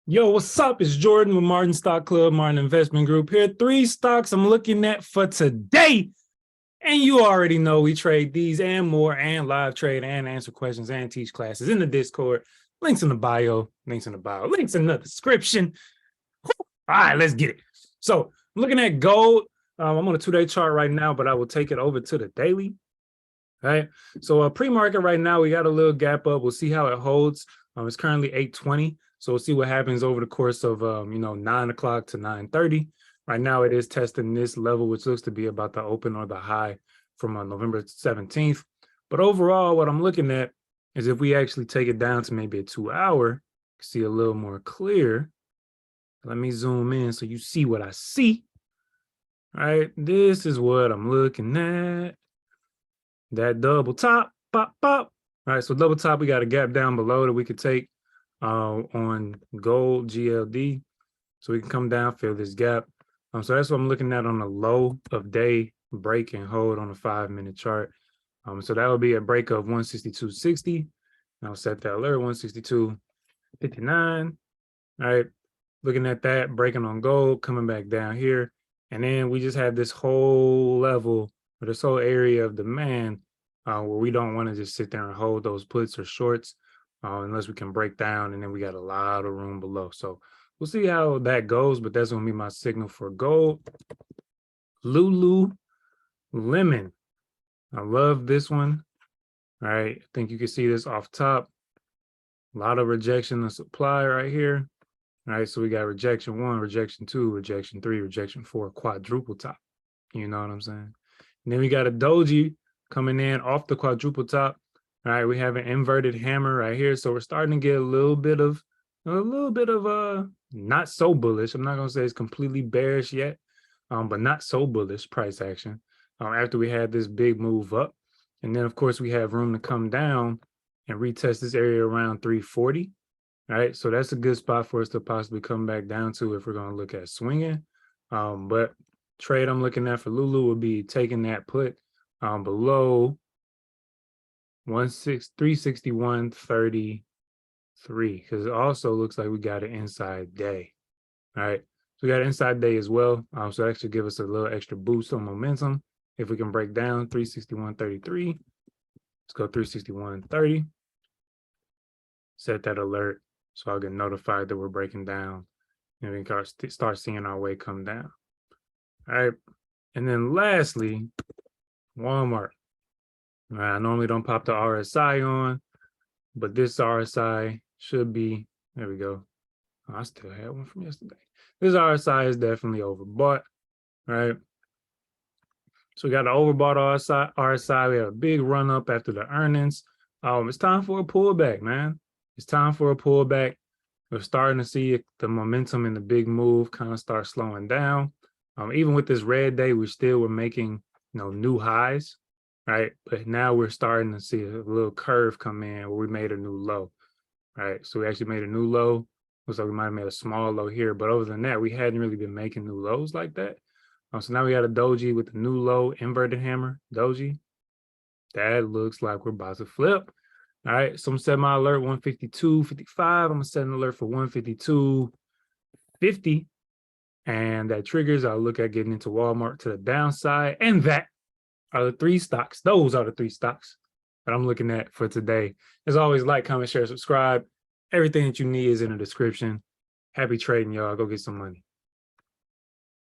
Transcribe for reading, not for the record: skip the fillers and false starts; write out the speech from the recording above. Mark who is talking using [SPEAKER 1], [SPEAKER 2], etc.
[SPEAKER 1] Yo, what's up? It's Jordan with Martin Stock Club, Martin Investment Group here. Three stocks I'm looking at for today. And you already know we trade these and more and live trade and answer questions and teach classes in the Discord. Links in the bio, links in the bio, links in the description. All right, let's get it. So I'm looking at gold. I'm on a 2-day chart right now, but I will take it over to the daily. All right. So pre-market right now, we got a little gap up. We'll see how it holds. It's currently 8:20. So we'll see what happens over the course of 9 o'clock to 9:30. Right now, it is testing this level, which looks to be about the open or the high from November 17th. But overall, what I'm looking at is if we actually take it down to maybe a 2-hour, see a little more clear. Let me zoom in so you see what I see. All right, this is what I'm looking at. That double top, pop, pop. All right, so double top, we got a gap down below that we could take on gold GLD. So we can come down, fill this gap. So that's what I'm looking at on the low of day break and hold on a 5-minute chart. So that would be a break of 162.60. I'll set that alert, 162.59. All right, looking at that, breaking on gold, coming back down here. And then we just have this whole level, or this whole area of demand where we don't want to just sit there and hold those puts or shorts unless we can break down, and then we got a lot of room below. So we'll see how that goes, but that's going to be my signal for gold. Lululemon. I love this one. All right, I think you can see this off top. A lot of rejection of supply right here. All right, so we got rejection 1, rejection 2, rejection 3, rejection 4, quadruple top. You know what I'm saying? And then we got a doji coming in off the quadruple top. All right, we have an inverted hammer right here. So we're starting to get a little bit of not so bullish. I'm not gonna say it's completely bearish yet, but not so bullish price action after we had this big move up. And then of course we have room to come down and retest this area around 340. All right, so that's a good spot for us to possibly come back down to if we're going to look at swinging. But trade I'm looking at for Lulu would be taking that put below 361.33, because it also looks like we got an inside day. All right, so we got an inside day as well. So that should give us a little extra boost on momentum if we can break down 361.33. Let's go 361.30. Set that alert, so I'll get notified that we're breaking down and we can start seeing our way come down. All right. And then lastly, Walmart. All right, I normally don't pop the RSI on, but this RSI should be, there we go. Oh, I still had one from yesterday. This RSI is definitely overbought. All right. So we got an overbought RSI. We had a big run up after the earnings. It's time for a pullback, man. It's time for a pullback. We're starting to see the momentum in the big move kind of start slowing down. Even with this red day, we still were making new highs, right? But now we're starting to see a little curve come in where we made a new low, right? So we actually made a new low. Looks like we might have made a small low here, but other than that, we hadn't really been making new lows like that. So now we got a doji with the new low, inverted hammer, doji. That looks like we're about to flip. All right, so I'm setting my alert 152.55. I'm gonna set an alert for 152.50. And that triggers, I'll look at getting into Walmart to the downside. And that are the three stocks. Those are the three stocks that I'm looking at for today. As always, like, comment, share, subscribe. Everything that you need is in the description. Happy trading, y'all. Go get some money.